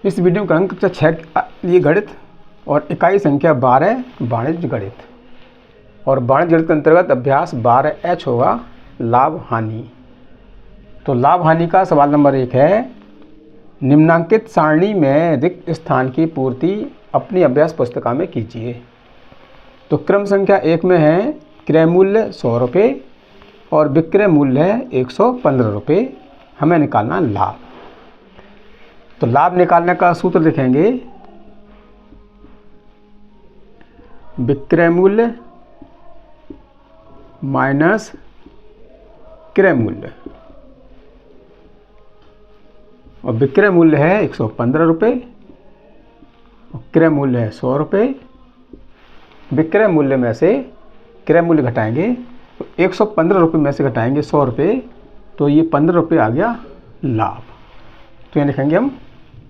इस वीडियो का अंक कक्षा 6 लिए गणित और इकाई संख्या 12 वाणिज्य गणित। और वाणिज्य गणित के अंतर्गत अभ्यास 12H होगा लाभ हानि। तो लाभ हानि का सवाल नंबर 1 है, निम्नांकित सारणी में रिक्त स्थान की पूर्ति अपनी अभ्यास पुस्तिका में कीजिए। तो क्रम संख्या 1 में है क्रय मूल्य 100 रुपये और विक्रय मूल्य है 115 रुपये। हमें निकालना लाभ। तो लाभ निकालने का सूत्र लिखेंगे, विक्रय मूल्य माइनस क्रय मूल्य। और विक्रय मूल्य है 115 रुपये और क्रय मूल्य है 100 रुपये। विक्रय मूल्य में से क्रय मूल्य घटाएंगे तो 115 रुपये में से घटाएंगे 100 रुपये, तो ये 15 रुपये आ गया लाभ। तो ये लिखेंगे हम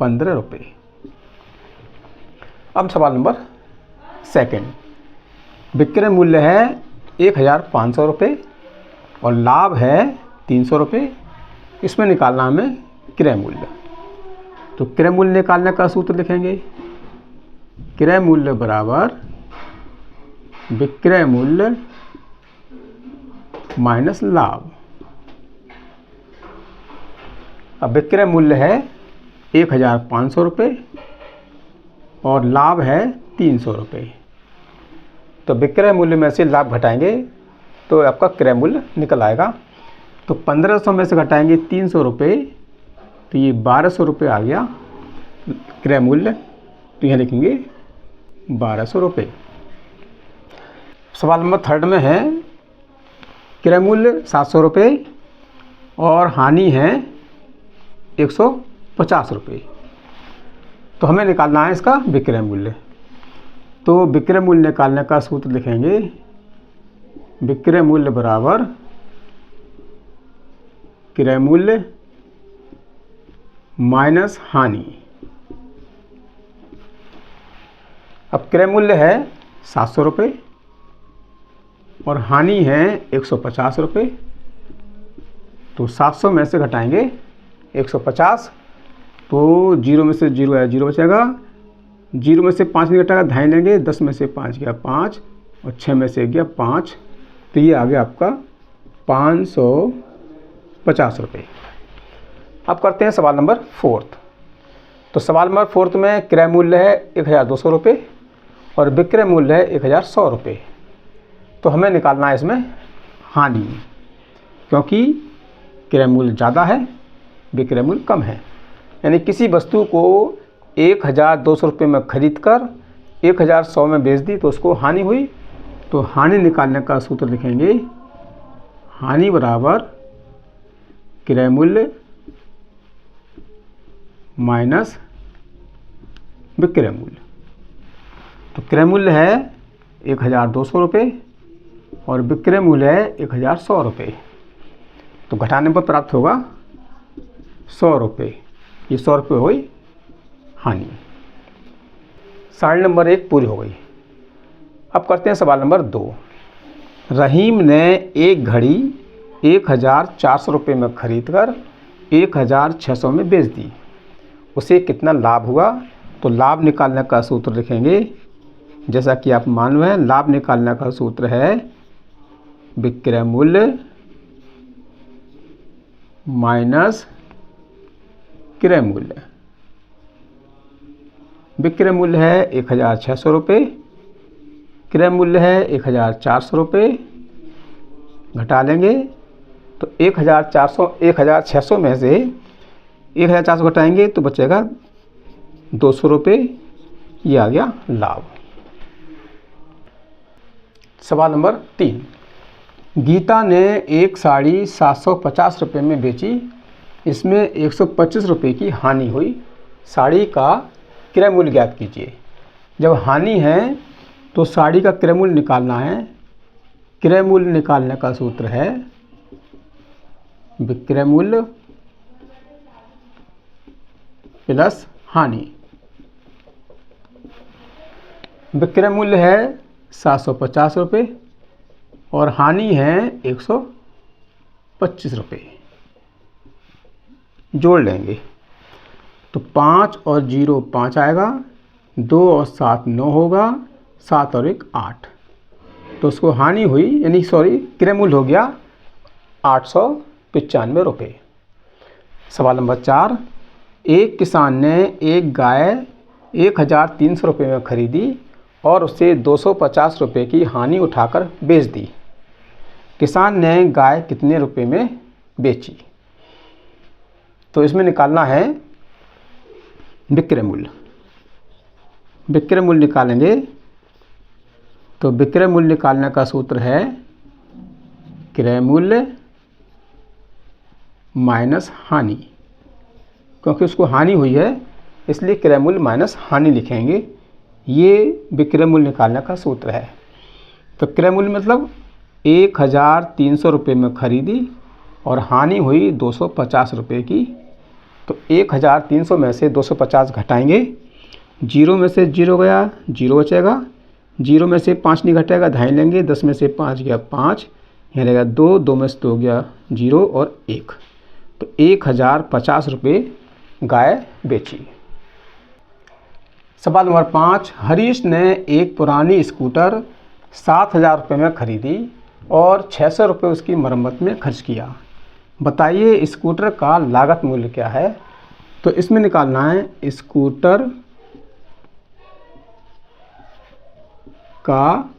15 रुपये। अब सवाल नंबर 2, विक्रय मूल्य है 1500 रुपये और लाभ है 300 रुपये। इसमें निकालना हमें क्रय मूल्य। तो क्रय मूल्य निकालने का सूत्र लिखेंगे, क्रय मूल्य बराबर विक्रय मूल्य माइनस लाभ। अब विक्रय मूल्य है 1500 रुपये और लाभ है 300 रुपये। तो विक्रय मूल्य में से लाभ घटाएंगे तो आपका क्रय मूल्य निकल आएगा। तो 1500 में से घटाएंगे 300 रुपये, तो ये 1200 रुपये आ गया क्रय मूल्य। तो यहाँ लिखेंगे 1200 रुपये। सवाल नंबर 3 में है क्रय मूल्य 700 रुपये और हानि है 150 रुपये। तो हमें निकालना है इसका विक्रय मूल्य। तो विक्रय मूल्य निकालने का सूत्र लिखेंगे, विक्रय मूल्य बराबर क्रय मूल्य माइनस हानि। अब क्रय मूल्य है 700 रुपये और हानि है 150 रुपये। तो 700 में से घटाएंगे 150, तो 0 में से 0 आया 0 बचेगा। 0 में से 5 नहीं घटाएगा, ढाई लेंगे। 10 में से 5 गया 5 और 6 में से गया 5। तो ये आ गया आपका 550 रुपये। अब करते हैं सवाल नंबर 4। तो सवाल नंबर 4 में क्रय मूल्य है 1200 रुपये और विक्रय मूल्य है 1100 रुपये। तो हमें निकालना है इसमें हानि, क्योंकि क्रय मूल्य ज़्यादा है, विक्रय मूल्य कम है। यानी किसी वस्तु को 1200 रुपये में खरीद कर 1100 में बेच दी तो उसको हानि हुई। तो हानि निकालने का सूत्र लिखेंगे, हानि बराबर क्रय मूल्य माइनस विक्रय मूल्य। तो क्रय मूल्य है 1200 रुपये और विक्रय मूल्य है 1100 रुपये। तो घटाने पर प्राप्त होगा 100 रुपये। ये 100 रुपये हुई हानि। सारणी नंबर 1 पूरी हो गई। अब करते हैं सवाल नंबर 2। रहीम ने एक घड़ी 1400 रुपये में खरीद कर 1600 में बेच दी, उसे कितना लाभ हुआ? तो लाभ निकालने का सूत्र लिखेंगे, जैसा कि आप मालूम है लाभ निकालने का सूत्र है विक्रय मूल्य माइनस क्रय मूल्य। विक्रय मूल्य है 1600 रुपये, क्रय मूल्य है 1400 रुपये। घटा लेंगे तो 1600 में से 1400 घटाएंगे तो बचेगा 200 रुपये। ये आ गया लाभ। सवाल नंबर 3, गीता ने एक साड़ी 750 रुपये में बेची, इसमें 125 रुपये की हानि हुई। साड़ी का क्रय मूल्य ज्ञात कीजिए। जब हानि है तो साड़ी का क्रय मूल्य निकालना है। क्रय मूल्य निकालने का सूत्र है विक्रय मूल्य प्लस हानि। विक्रय मूल्य है 750 रुपये और हानि है 125 रुपये। जोड़ लेंगे तो 5 और 0 5 आएगा, 2 और 7 9 होगा, 7 और 1 8। तो उसको हानि हुई यानी क्रय मूल्य हो गया 895 रुपये। सवाल नंबर 4, एक किसान ने एक गाय 1300 रुपये में खरीदी और उसे 250 रुपये की हानि उठाकर बेच दी। किसान ने गाय कितने रुपये में बेची? तो इसमें निकालना है विक्रय मूल्य। विक्रय मूल्य निकालेंगे तो विक्रय मूल्य निकालने का सूत्र है क्रय मूल्य माइनस हानि। क्योंकि उसको हानि हुई है इसलिए क्रय मूल्य माइनस हानि लिखेंगे। ये विक्रय मूल्य निकालने का सूत्र है। तो क्रय मूल्य मतलब 1300 रुपये में खरीदी और हानि हुई 250 रुपये की। तो 1300 में से 250 घटाएंगे, 0 में से 0 गया, 0 बचेगा, 0 में से 5 नहीं घटेगा, धाई लेंगे, 10 में से 5 गया 5, यहाँ रहेगा 2, 2 में से 2 गया 0 और 1। तो 1050 रुपये गाय बेची। सवाल नंबर 5, हरीश ने एक पुरानी स्कूटर 7000 रुपये में खरीदी और 600 रुपये उसकी मरम्मत में खर्च किया। बताइए स्कूटर का लागत मूल्य क्या है? तो इसमें निकालना है स्कूटर का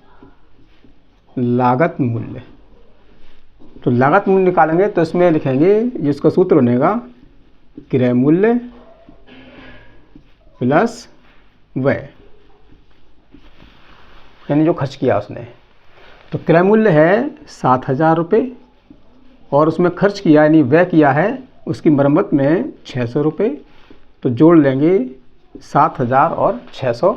लागत मूल्य। तो लागत मूल्य निकालेंगे तो इसमें लिखेंगे, जिसका सूत्र बनेगा क्रय मूल्य प्लस व्यय, यानी जो खर्च किया उसने। तो क्रय मूल्य है 7000 रुपये और उसमें खर्च किया यानी व्यय किया है उसकी मरम्मत में 600 रुपये। तो जोड़ लेंगे 7000 और 600,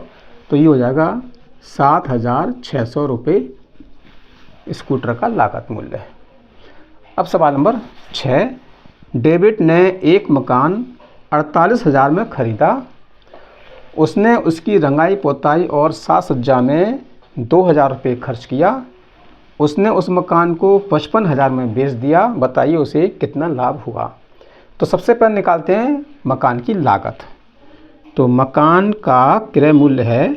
तो ये हो जाएगा 7600 रुपये स्कूटर का लागत मूल्य है। अब सवाल नंबर 6, डेविड ने एक मकान 48000 में खरीदा। उसने उसकी रंगाई पोताई और साज सज्जा में 2000 रुपये खर्च किया। उसने उस मकान को 55,000 में बेच दिया। बताइए उसे कितना लाभ हुआ? तो सबसे पहले निकालते हैं मकान की लागत। तो मकान का क्रय मूल्य है,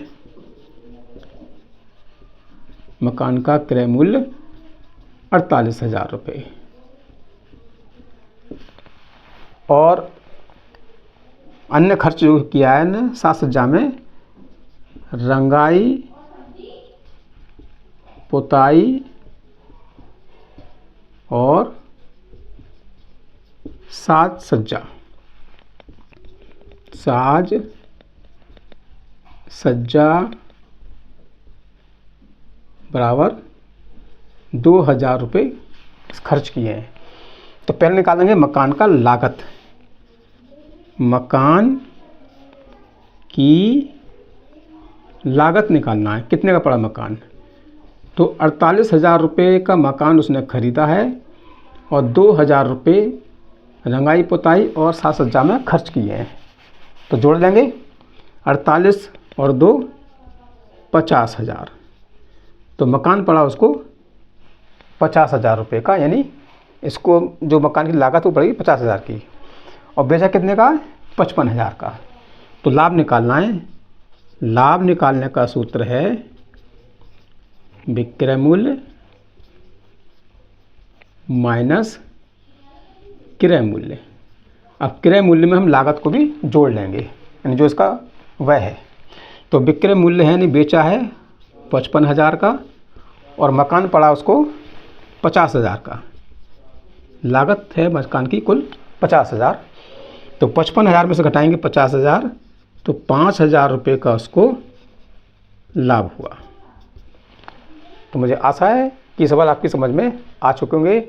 मकान का क्रय मूल्य 48,000 रुपये और अन्य खर्च जो किया है ना साज सज्जा में, रंगाई पोताई और साज सज्जा बराबर 2000 रुपये खर्च किए हैं। तो पहले निकालेंगे मकान का लागत। मकान की लागत निकालना है, कितने का पड़ा मकान? तो 48,000 रुपये का मकान उसने खरीदा है और 2000 रुपये रंगाई पोताई और साज सज्जा में खर्च किए हैं। तो जोड़ देंगे 48 और 2 50,000। तो मकान पड़ा उसको 50,000 रुपये का, यानी इसको जो मकान की लागत वो पड़ेगी 50,000 की और बेचा कितने का? 55,000 का। तो लाभ निकालना है। लाभ निकालने का सूत्र है विक्रय मूल्य माइनस क्रय मूल्य। अब क्रय मूल्य में हम लागत को भी जोड़ लेंगे, यानी जो इसका व्यय है। तो विक्रय मूल्य है यानी बेचा है 55,000 का और मकान पड़ा उसको 50,000 का। लागत है मकान की कुल 50,000। तो 55,000 में से घटाएंगे 50,000 तो 5,000 रुपये का उसको लाभ हुआ। तो मुझे आशा है कि सवाल आपकी समझ में आ चुके होंगे।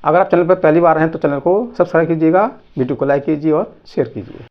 अगर आप चैनल पर पहली बार हैं तो चैनल को सब्सक्राइब कीजिएगा, वीडियो को लाइक कीजिए और शेयर कीजिए।